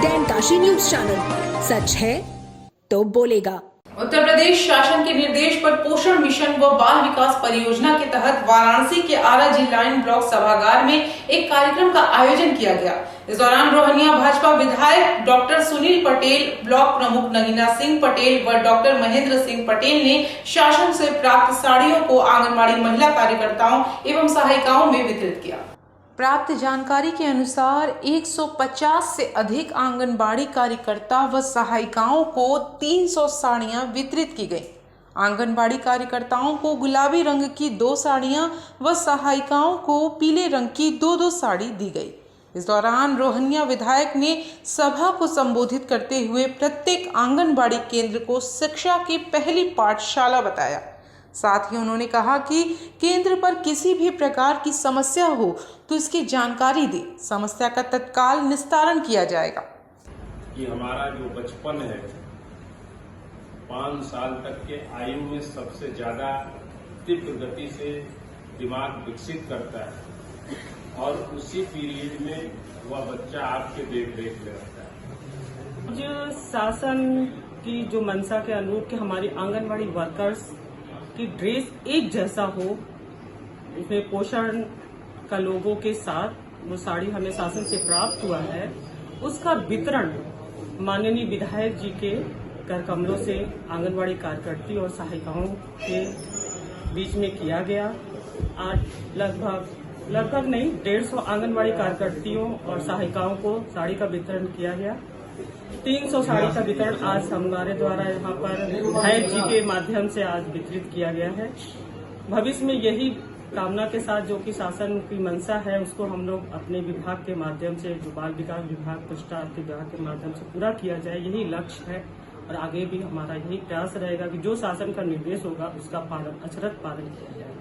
डैनकाशी news channel, सच है तो बोलेगा। उत्तर प्रदेश शासन के निर्देश पर पोषण मिशन व बाल विकास परियोजना के तहत वाराणसी के आरा जी लाइन ब्लॉक सभागार में एक कार्यक्रम का आयोजन किया गया। इस दौरान रोहनिया भाजपा विधायक डॉक्टर सुनील पटेल, ब्लॉक प्रमुख नगीना सिंह पटेल व डॉक्टर महेंद्र सिंह पटेल ने शासन से प्राप्त साड़ियों को आंगनबाड़ी महिला कार्यकर्ताओं एवं सहायिकाओं में वितरित किया। प्राप्त जानकारी के अनुसार 150 से अधिक आंगनबाड़ी कार्यकर्ता व सहायिकाओं को 300 साड़ियां वितरित की गई। आंगनबाड़ी कार्यकर्ताओं को गुलाबी रंग की 2 साड़ियां व सहायिकाओं को पीले रंग की 2-2 साड़ी दी गई। इस दौरान रोहनिया विधायक ने सभा को संबोधित करते हुए प्रत्येक आंगनबाड़ी केंद्र को शिक्षा की पहली पाठशाला बताया। साथ ही उन्होंने कहा कि केंद्र पर किसी भी प्रकार की समस्या हो तो इसकी जानकारी दे, समस्या का तत्काल निस्तारण किया जाएगा। कि हमारा जो बचपन है 5 साल तक के आयु में सबसे ज्यादा तीव्र गति से दिमाग विकसित करता है और उसी पीरियड में वह बच्चा आपके देख में रहता है। जो शासन की जो मंशा के अनुरूप कि हमारी आंगनबाड़ी वर्कर्स की ड्रेस एक जैसा हो, इसमें पोषण का लोगों के साथ वो साड़ी हमें शासन से प्राप्त हुआ है, उसका वितरण माननीय विधायक जी के कर कमलों से आंगनबाड़ी कार्यकर्ती और सहायिकाओं के बीच में किया गया। आज लगभग नहीं 150 आंगनबाड़ी कार्यकर्तियों और सहायिकाओं को साड़ी का वितरण किया गया। 300 साड़ी का वितरण आज हमारे द्वारा यहाँ पर विधायक जी के माध्यम से आज वितरित किया गया है। भविष्य में यही कामना के साथ जो कि शासन की मंशा है उसको हम लोग अपने विभाग के माध्यम से, जो बाल विकास विभाग, पुष्टार्थ विभाग के माध्यम से पूरा किया जाए, यही लक्ष्य है। और आगे भी हमारा यही प्रयास रहेगा कि जो शासन का निर्देश होगा उसका अचरज पालन किया जाए।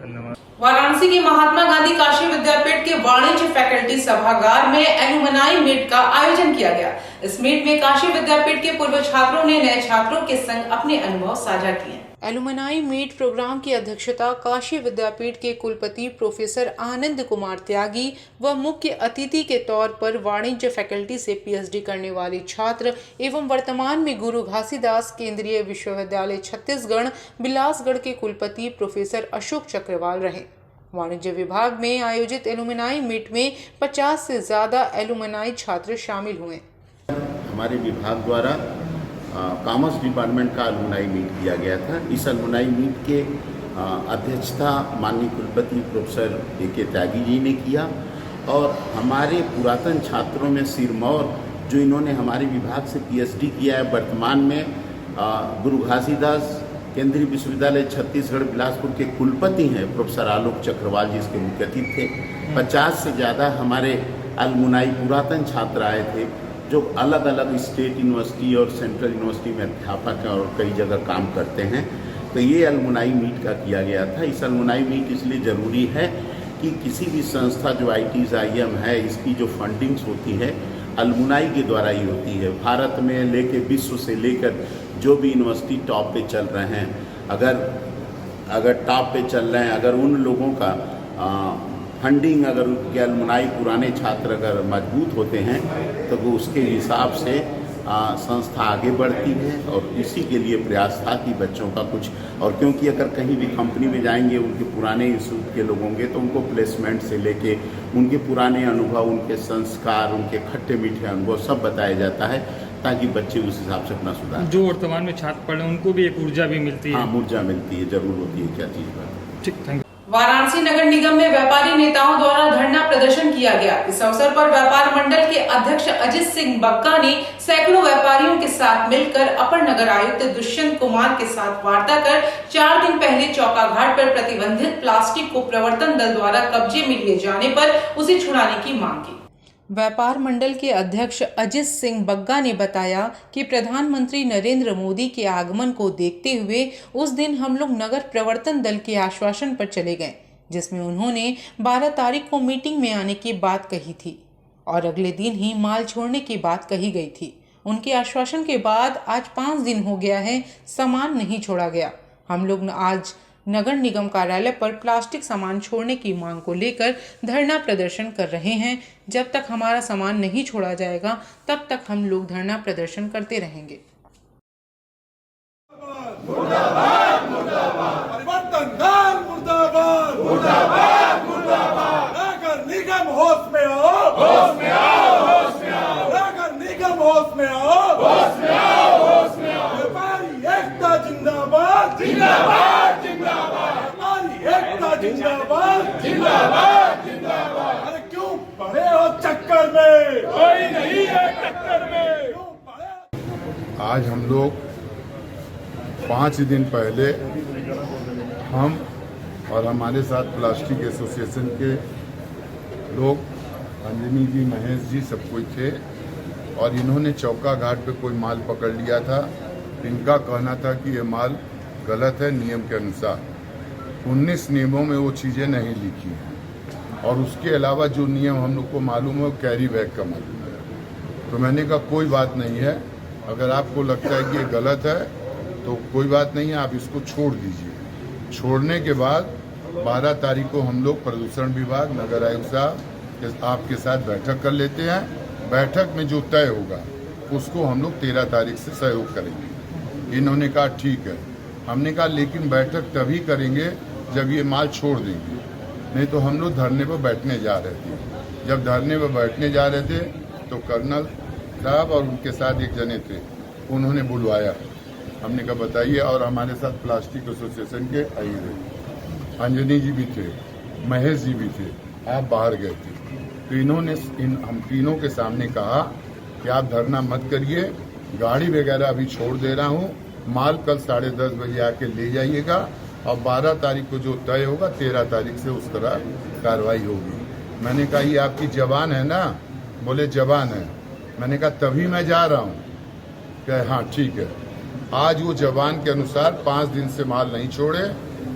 धन्यवाद। वाराणसी के महात्मा गांधी काशी विद्यापीठ के वाणिज्य फैकल्टी सभागार में एलुमनाई मीट का आयोजन किया गया। इस मीट में काशी विद्यापीठ के पूर्व छात्रों ने नए छात्रों के संग अपने अनुभव साझा किए। एलुमनाई मीट प्रोग्राम की अध्यक्षता काशी विद्यापीठ के कुलपति प्रोफेसर आनंद कुमार त्यागी व मुख्य अतिथि के तौर पर वाणिज्य फैकल्टी से पीएचडी करने वाले छात्र एवं वर्तमान में गुरु घासीदास केंद्रीय विश्वविद्यालय छत्तीसगढ़ बिलासगढ़ के कुलपति प्रोफेसर अशोक चक्रवाल रहे। वाणिज्य विभाग में आयोजित एलुमनाई मीट में 50 से ज्यादा एलुमनाई छात्र शामिल हुए। हमारे विभाग द्वारा कॉमर्स डिपार्टमेंट का एलुमनाई मीट किया गया था। इस एलुमनाई मीट के अध्यक्षता माननीय कुलपति प्रोफेसर ए.के. त्यागी जी ने किया और हमारे पुरातन छात्रों में सिरमौर जो इन्होंने हमारे विभाग से पीएचडी किया है, वर्तमान में गुरु घासीदास केंद्रीय विश्वविद्यालय छत्तीसगढ़ बिलासपुर के कुलपति हैं प्रोफेसर आलोक चक्रवाल जी इसके मुख्य अतिथि थे। 50 से ज़्यादा हमारे एलुमनाई पुरातन छात्र आए थे जो अलग अलग स्टेट यूनिवर्सिटी और सेंट्रल यूनिवर्सिटी में अध्यापक हैं और कई जगह काम करते हैं। तो ये एलुमनाई मीट का किया गया था। इस एलुमनाई मीट इसलिए ज़रूरी है कि किसी भी संस्था जो ITs IIM है, इसकी जो फंडिंग्स होती है एलुमनाई के द्वारा ही होती है। भारत में लेके विश्व से लेकर जो भी यूनिवर्सिटी टॉप पे चल रहे हैं, अगर टॉप पे चल रहे हैं, अगर उन लोगों का फंडिंग, अगर उनके एलुमनाई पुराने छात्र अगर मजबूत होते हैं तो वो उसके हिसाब से संस्था आगे बढ़ती है। और इसी के लिए प्रयास था कि बच्चों का कुछ, और क्योंकि अगर कहीं भी कंपनी में जाएंगे उनके पुराने इंस्टीट्यूट के लोग होंगे तो उनको प्लेसमेंट से लेके उनके पुराने अनुभव, उनके संस्कार, उनके खट्टे मीठे अनुभव सब बताया जाता है ताकि बच्चे उस हिसाब से अपना सुधार। जो वर्तमान में छात्र पढ़ रहे हैं उनको भी एक ऊर्जा भी मिलती है। हाँ, ऊर्जा मिलती है, जरूर होती है। क्या चीज़ बात। ठीक, थैंक यू। वाराणसी नगर निगम में व्यापारी नेताओं द्वारा धरना प्रदर्शन किया गया। इस अवसर पर व्यापार मंडल के अध्यक्ष अजित सिंह बक्का ने सैकड़ों व्यापारियों के साथ मिलकर अपर नगर आयुक्त दुष्यंत कुमार के साथ वार्ता कर 4 दिन पहले चौकाघाट पर प्रतिबंधित प्लास्टिक को प्रवर्तन दल द्वारा कब्जे में लिए जाने पर उसे छुड़ाने की मांग की। व्यापार मंडल के अध्यक्ष अजित सिंह बग्गा ने बताया कि प्रधानमंत्री नरेंद्र मोदी के आगमन को देखते हुए उस दिन हम लोग नगर प्रवर्तन दल के आश्वासन पर चले गए, जिसमें उन्होंने 12 तारीख को मीटिंग में आने की बात कही थी और अगले दिन ही माल छोड़ने की बात कही गई थी। उनके आश्वासन के बाद आज 5 दिन हो गया है, सामान नहीं छोड़ा गया। हम लोग आज नगर निगम कार्यालय पर प्लास्टिक सामान छोड़ने की मांग को लेकर धरना प्रदर्शन कर रहे हैं। जब तक हमारा सामान नहीं छोड़ा जाएगा तब तक हम लोग धरना प्रदर्शन करते रहेंगे। परिवर्तन मुर्दाबाद, मुर्दाबाद, मुर्दाबाद। नगर निगम होश में आओ, होश में आओ, होश में आओ। नगर निगम होश में आओ, होश में आओ, होश में आओ। व्यापारी एकता जिंदाबाद, जिंदाबाद, जिंदाबाद। व्यापारी एकता जिंदाबाद, जिंदाबाद, जिंदाबाद। अरे क्यों पड़े हो चक्कर में? कोई नहीं है टक्कर में। क्यों पड़े? आज हम लोग 5 दिन पहले हम और हमारे साथ प्लास्टिक एसोसिएशन के लोग, अंजनी जी, महेश जी, सब कोई थे और इन्होंने चौका घाट पे कोई माल पकड़ लिया था। इनका कहना था कि ये माल गलत है नियम के अनुसार। 19 नियमों में वो चीज़ें नहीं लिखी हैं और उसके अलावा जो नियम हम लोग को मालूम है वो कैरी बैग का मालूम है। तो मैंने कहा कोई बात नहीं है, अगर आपको लगता है कि ये गलत है तो कोई बात नहीं है, आप इसको छोड़ दीजिए। छोड़ने के बाद 12 तारीख को हम लोग प्रदूषण विभाग, नगर आयुक्त साहब आपके साथ बैठक कर लेते हैं। बैठक में जो तय होगा उसको हम लोग 13 तारीख से सहयोग करेंगे। इन्होंने कहा ठीक है। हमने कहा लेकिन बैठक तभी करेंगे जब ये माल छोड़ देंगे, नहीं तो हम लोग धरने पर बैठने जा रहे थे। जब धरने पर बैठने जा रहे थे तो कर्नल साहब और उनके साथ एक जने थे, उन्होंने बुलवाया। हमने कहा बताइए, और हमारे साथ प्लास्टिक एसोसिएशन के आई थे, अंजनी जी भी थे, महेश जी भी थे, आप बाहर गए थे। तो इन्होंने हम तीनों के सामने कहा कि आप धरना मत करिए, गाड़ी वगैरह अभी छोड़ दे रहा हूँ, माल कल 10:30 बजे आके ले जाइएगा और 12 तारीख को जो तय होगा 13 तारीख से उस तरह कार्रवाई होगी। मैंने कहा ये आपकी जबान है ना? बोले जबान है। मैंने कहा तभी मैं जा रहा हूँ। कहे हाँ ठीक है। आज वो जबान के अनुसार 5 दिन से माल नहीं छोड़े।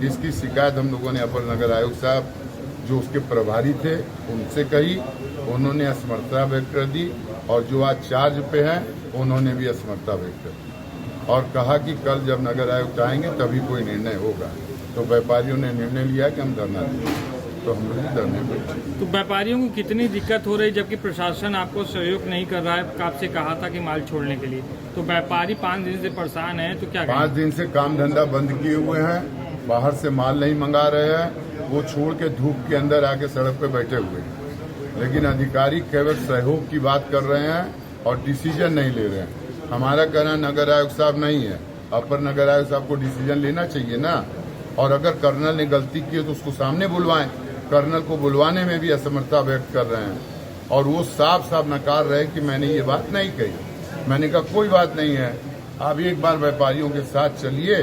इसकी शिकायत हम लोगों ने अपर नगर आयुक्त साहब जो उसके प्रभारी थे उनसे कही, उन्होंने असमर्थता व्यक्त कर दी और जो आज चार्ज पे हैं उन्होंने भी असमर्थता व्यक्त कर दी और कहा कि कल जब नगर आयुक्त आएंगे तभी कोई निर्णय होगा। तो व्यापारियों ने निर्णय लिया कि हम धरना देंगे, तो हम लोग धरने बैठे। तो व्यापारियों को कितनी दिक्कत हो रही जबकि प्रशासन आपको सहयोग नहीं कर रहा है? आपसे कहा था कि माल छोड़ने के लिए, तो व्यापारी 5 दिन से परेशान है, तो क्या 5 दिन से काम धंधा बंद किए हुए हैं, बाहर से माल नहीं मंगा रहे हैं, वो छोड़ के धूप के अंदर आके सड़क पे बैठे हुए हैं। लेकिन अधिकारी केवल सहयोग की बात कर रहे हैं और डिसीजन नहीं ले रहे हैं। हमारा कहना नगर आयुक्त साहब नहीं है, अपर नगर आयुक्त साहब को डिसीजन लेना चाहिए ना। और अगर कर्नल ने गलती की है तो उसको सामने बुलवाएं। कर्नल को बुलवाने में भी असमर्थता व्यक्त कर रहे हैं और वो साफ साफ नकार रहे कि मैंने ये बात नहीं कही। मैंने कहा कोई बात नहीं है, आप एक बार व्यापारियों के साथ चलिए,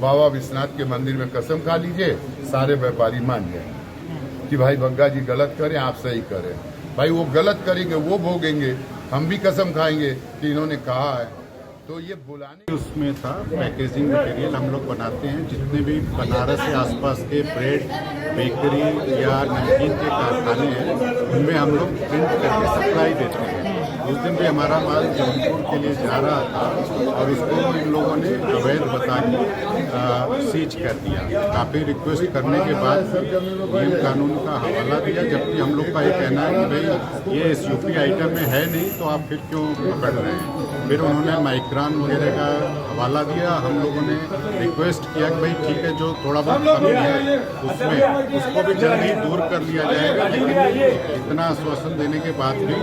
बाबा विश्वनाथ के मंदिर में कसम खा लीजिए, सारे व्यापारी मान जाए कि भाई बग्गा जी गलत करें, आप सही करें। भाई वो गलत करेंगे वो भोगेंगे, हम भी कसम खाएंगे कि इन्होंने कहा है। तो ये बुलाने उसमें था पैकेजिंग मटेरियल हम लोग बनाते हैं, जितने भी बनारस के आसपास के ब्रेड, बेकरी या नमकीन के कारखाने हैं उनमें हम लोग प्रिंट करके सप्लाई देते हैं। उस दिन भी हमारा माल जौनपुर के लिए जा रहा था और उसको इन लोगों ने अवैध बता के सीज कर दिया। काफ़ी रिक्वेस्ट करने के बाद नियम कानून का हवाला दिया, जबकि हम लोग का ये कहना है कि भाई ये SUP आइटम में है नहीं तो आप फिर क्यों पकड़ रहे हैं। फिर उन्होंने माइक्रोन वगैरह का हवाला दिया। हम लोगों ने रिक्वेस्ट किया कि भाई ठीक है, जो थोड़ा बहुत कमी है उसमें उसको भी जल्दी दूर कर लिया जाएगा, लेकिन इतना आश्वासन देने के बाद भी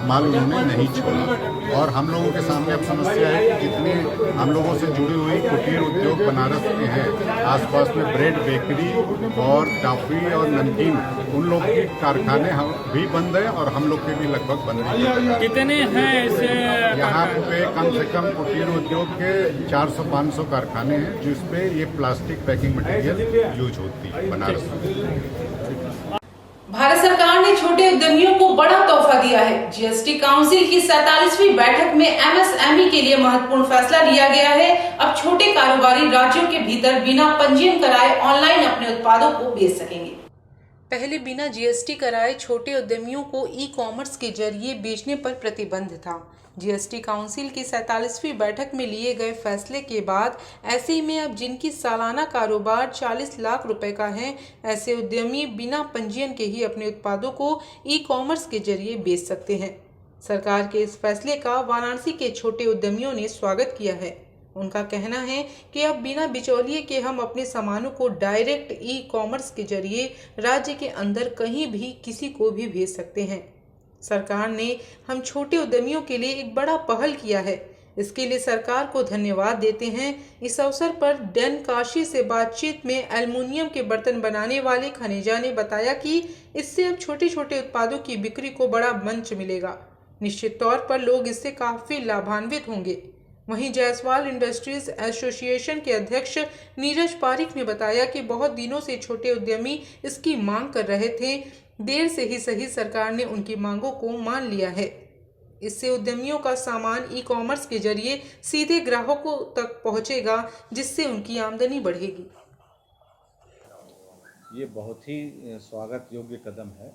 माल उन्होंने नहीं छोड़ा। और हम लोगों के सामने अब समस्या है कि जितने हम लोगों से जुड़ी हुई कुटीर उद्योग बनारस के हैं, आसपास में ब्रेड, बेकरी और टॉफी और नमकीन, उन लोग के कारखाने भी बंद है और हम लोग के भी लगभग बंद है। कितने हैं ऐसे? यहाँ पे कम से कम कुटीर उद्योग के 400-500 कारखाने हैं जिसपे ये प्लास्टिक पैकिंग मटेरियल यूज होती है बनारस में। भारत सरकार ने छोटे उद्यमियों को बड़ा तोहफा दिया है। GST काउंसिल की 47वीं बैठक में MSME के लिए महत्वपूर्ण फैसला लिया गया है। अब छोटे कारोबारी राज्यों के भीतर बिना पंजीयन कराए ऑनलाइन अपने उत्पादों को बेच सकेंगे। पहले बिना GST कराए छोटे उद्यमियों को ई-कॉमर्स के जरिए बेचने पर प्रतिबंध था, जीएसटी काउंसिल की 47वीं बैठक में लिए गए फैसले के बाद ऐसे में अब जिनकी सालाना कारोबार 40 लाख रुपए का है, ऐसे उद्यमी बिना पंजीयन के ही अपने उत्पादों को ई कॉमर्स के जरिए बेच सकते हैं। सरकार के इस फैसले का वाराणसी के छोटे उद्यमियों ने स्वागत किया है। उनका कहना है कि अब बिना बिचौलिए के हम अपने सामानों को डायरेक्ट ई कॉमर्स के जरिए राज्य के अंदर कहीं भी किसी को भी भेज सकते हैं। सरकार ने हम छोटे उद्यमियों के लिए एक बड़ा पहल किया है, इसके लिए सरकार को धन्यवाद देते हैं। इस अवसर पर डैन काशी से बातचीत में एल्युमिनियम के बर्तन बनाने वाले खनीजा ने बताया कि इससे अब छोटे छोटे उत्पादों की बिक्री को बड़ा मंच मिलेगा। निश्चित तौर पर लोग इससे काफी लाभान्वित होंगे। वहीं जायसवाल इंडस्ट्रीज एसोसिएशन के अध्यक्ष नीरज पारिक ने बताया कि बहुत दिनों से छोटे उद्यमी इसकी मांग कर रहे थे। देर से ही सही सरकार ने उनकी मांगों को मान लिया है। इससे उद्यमियों का सामान ई कॉमर्स के जरिए सीधे ग्राहकों तक पहुंचेगा, जिससे उनकी आमदनी बढ़ेगी। ये बहुत ही स्वागत योग्य कदम है,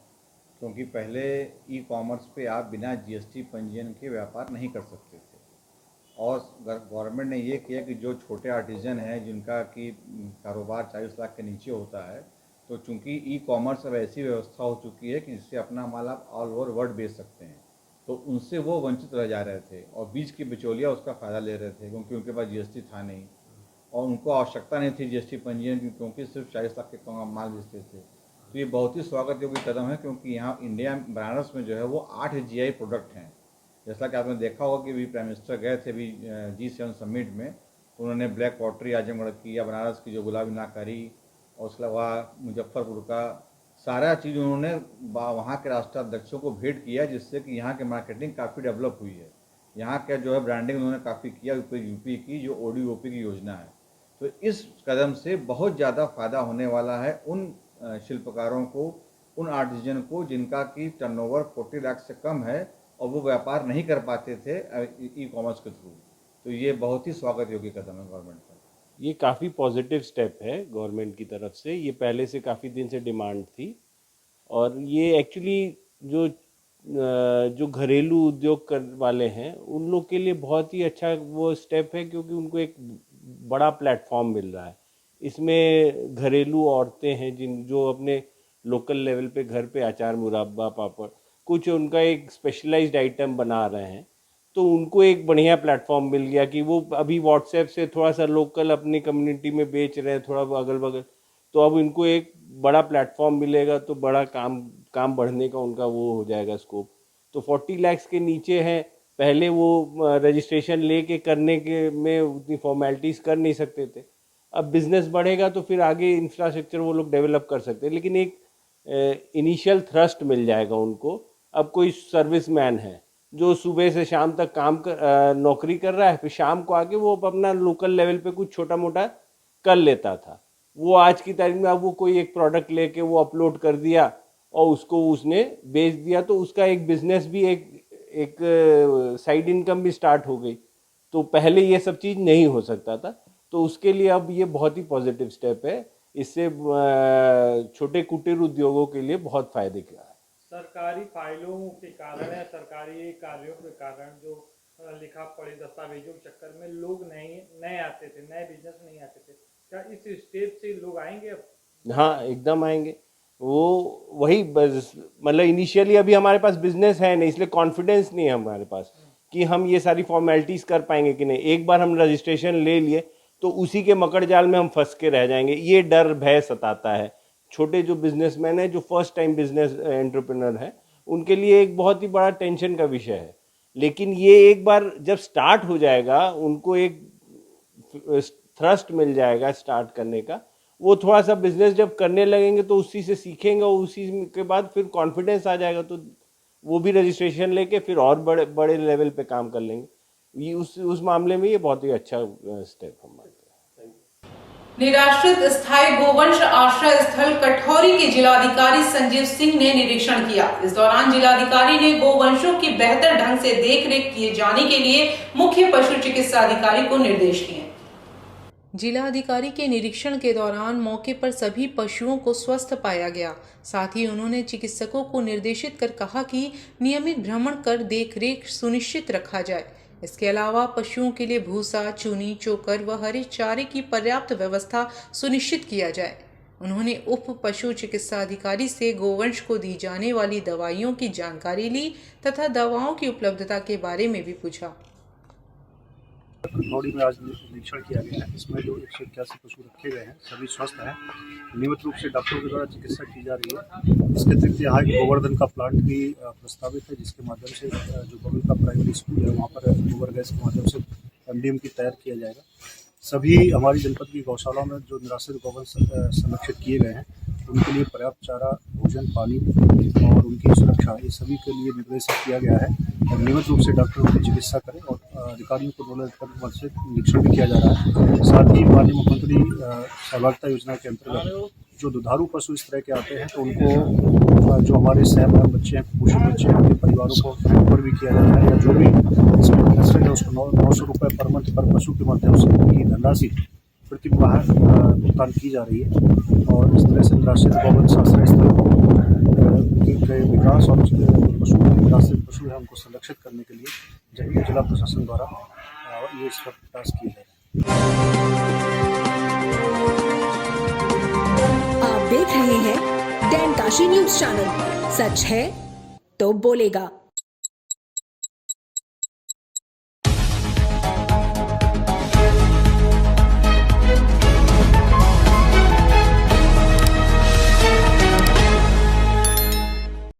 क्योंकि पहले ई कॉमर्स पे आप बिना जीएसटी पंजीयन के व्यापार नहीं कर सकते थे। और गवर्नमेंट ने ये किया कि जो छोटे आर्टिजन हैं जिनका कि कारोबार 40 लाख के नीचे होता है, तो चूंकि ई कॉमर्स अब ऐसी व्यवस्था हो चुकी है कि जिससे अपना माल आप ऑल ओवर वर्ल्ड बेच सकते हैं, तो उनसे वो वंचित रह जा रहे थे और बीच के बिचौलिया उसका फ़ायदा ले रहे थे, क्योंकि उनके पास जीएसटी था नहीं और उनको आवश्यकता नहीं थी जीएसटी पंजीयन की, क्योंकि सिर्फ 40 लाख के माल बेचते थे। तो ये बहुत ही स्वागत योग्य कदम है, क्योंकि यहाँ इंडिया बनारस में जो है वो 8 GI प्रोडक्ट हैं। जैसा कि आपने देखा होगा कि अभी प्राइम मिनिस्टर गए थे अभी G7 समिट में, उन्होंने ब्लैक पॉटरी आजमगढ़ की या बनारस की जो गुलाबी नाकारी और उसके अलावा मुजफ्फरपुर का सारा चीज़ उन्होंने वहाँ के राष्ट्राध्यक्षों को भेंट किया, जिससे कि यहाँ के मार्केटिंग काफ़ी डेवलप हुई है। यहाँ का जो है ब्रांडिंग उन्होंने काफ़ी किया। यूपी की जो ODOP की योजना है, तो इस कदम से बहुत ज़्यादा फ़ायदा होने वाला है उन शिल्पकारों को, उन आर्टिजन को जिनका कि टर्नओवर 40 लाख से कम है और वो व्यापार नहीं कर पाते थे ई कॉमर्स के थ्रू। तो ये बहुत ही स्वागत योग्य कदम है गवर्नमेंट का। ये काफ़ी पॉजिटिव स्टेप है गवर्नमेंट की तरफ से। ये पहले से काफ़ी दिन से डिमांड थी और ये एक्चुअली जो घरेलू उद्योग वाले हैं उन लोग के लिए बहुत ही अच्छा वो स्टेप है, क्योंकि उनको एक बड़ा प्लेटफॉर्म मिल रहा है। इसमें घरेलू औरतें हैं जो अपने लोकल लेवल पे घर पे अचार, मुरब्बा, पापड़, कुछ उनका एक स्पेशलाइज्ड आइटम बना रहे हैं, तो उनको एक बढ़िया प्लेटफॉर्म मिल गया कि वो अभी व्हाट्सएप से थोड़ा सा लोकल अपनी कम्युनिटी में बेच रहे हैं, थोड़ा अगल बगल, तो अब इनको एक बड़ा प्लेटफॉर्म मिलेगा, तो बड़ा काम बढ़ने का उनका वो हो जाएगा स्कोप। तो 40 लाख के नीचे हैं, पहले वो रजिस्ट्रेशन लेके करने के में उतनी फॉर्मेलिटीज़ कर नहीं सकते थे। अब बिजनेस बढ़ेगा तो फिर आगे इंफ्रास्ट्रक्चर वो लोग डेवलप कर सकते हैं, लेकिन एक इनिशियल थ्रस्ट मिल जाएगा उनको। अब कोई सर्विसमैन है जो सुबह से शाम तक नौकरी कर रहा है, फिर शाम को आके वो अपना लोकल लेवल पे कुछ छोटा मोटा कर लेता था, वो आज की तारीख में अब वो कोई एक प्रोडक्ट लेके वो अपलोड कर दिया और उसको उसने बेच दिया, तो उसका एक बिजनेस भी एक साइड इनकम भी स्टार्ट हो गई। तो पहले ये सब चीज़ नहीं हो सकता था, तो उसके लिए अब ये बहुत ही पॉजिटिव स्टेप है। इससे छोटे कुटीर उद्योगों के लिए बहुत फायदे का है। सरकारी फाइलों के कारण या सरकारी कार्यों के कारण जो लिखा पढ़ी दस्तावेजों के चक्कर में लोग नए आते थे, नए बिजनेस नहीं आते थे, क्या इस स्टेप से लोग आएंगे अब? हाँ, एकदम आएंगे। वो वही मतलब इनिशियली अभी हमारे पास बिजनेस है नहीं, इसलिए कॉन्फिडेंस नहीं है हमारे पास कि हम ये सारी फॉर्मेलिटीज़ कर पाएंगे कि नहीं। एक बार हम रजिस्ट्रेशन ले लिए तो उसी के मकड़ जाल में हम फंस के रह जाएंगे, ये डर भय सताता है। छोटे जो बिजनेसमैन हैं, जो फर्स्ट टाइम बिजनेस एंटरप्रेन्योर हैं, उनके लिए एक बहुत ही बड़ा टेंशन का विषय है। लेकिन ये एक बार जब स्टार्ट हो जाएगा, उनको एक थ्रस्ट मिल जाएगा स्टार्ट करने का, वो थोड़ा सा बिजनेस जब करने लगेंगे तो उसी से सीखेंगे और उसी के बाद फिर कॉन्फिडेंस आ जाएगा, तो वो भी रजिस्ट्रेशन लेके फिर और बड़े लेवल पे काम कर लेंगे। ये उस मामले में ये बहुत ही अच्छा स्टेप हम मानते हैं। निराश्रित स्थायी गोवंश आश्रय स्थल कठौरी के जिलाधिकारी संजीव सिंह ने निरीक्षण किया। इस दौरान जिलाधिकारी ने गोवंशों की बेहतर ढंग से देखरेख किए जाने के लिए मुख्य पशु चिकित्सा अधिकारी को निर्देश दिए। जिला अधिकारी के निरीक्षण के दौरान मौके पर सभी पशुओं को स्वस्थ पाया गया। साथ ही उन्होंने चिकित्सकों को निर्देशित कर कहा कि नियमित भ्रमण कर देखरेख सुनिश्चित रखा जाए। इसके अलावा पशुओं के लिए भूसा, चूनी, चोकर व हरे चारे की पर्याप्त व्यवस्था सुनिश्चित किया जाए। उन्होंने उप पशु चिकित्सा अधिकारी से गोवंश को दी जाने वाली दवाइयों की जानकारी ली तथा दवाओं की उपलब्धता के बारे में भी पूछा। खरौड़ी में आज निरीक्षण किया गया है। इसमें जो 181 पशु रखे गए हैं सभी स्वस्थ हैं। नियमित रूप से डॉक्टरों के द्वारा चिकित्सा की जा रही है। इसके अतिरिक्त यहाँ एक गोवर्धन का प्लांट भी प्रस्तावित है, जिसके माध्यम से जो बगल का प्राइमरी स्कूल है वहाँ पर गोबर गैस के माध्यम से MDM की तैयार किया जाएगा। सभी हमारी जनपद की गौशालाओं में जो निराश्रित गौवंश संरक्षित किए गए हैं उनके लिए पर्याप्त चारा, भोजन, पानी और उनकी सुरक्षा, ये सभी के लिए निर्देशित किया गया है। और नियमित रूप से डॉक्टर उनकी चिकित्सा करें और अधिकारियों को नोडल अधिकारी से निरीक्षण भी किया जा रहा है। साथ ही माननीय मुख्यमंत्री सहभागिता योजना के अंतर्गत जो दुधारू पशु इस तरह के आते हैं तो उनको जो हमारे सहमर्म बच्चे हैं, कुपोषित बच्चे हैं, उनके परिवारों को कवर भी किया जाता है, या जो भी इसमें इंटरेस्टेड है उसको 900 रुपये पर मंथ पर पशु के माध्यम से उनकी धनराशि प्रति माह भुगतान की जा रही है। और इस तरह से निराश्रित गौवंश आश्रय स्थलों के विकास और पशु निराश्रित पशु है उनको संरक्षित करने के लिए जिला प्रशासन द्वारा ये इस वक्त प्रयास किए जा रहे हैं। आप देख रहे हैं डैन काशी न्यूज चैनल। सच है तो बोलेगा।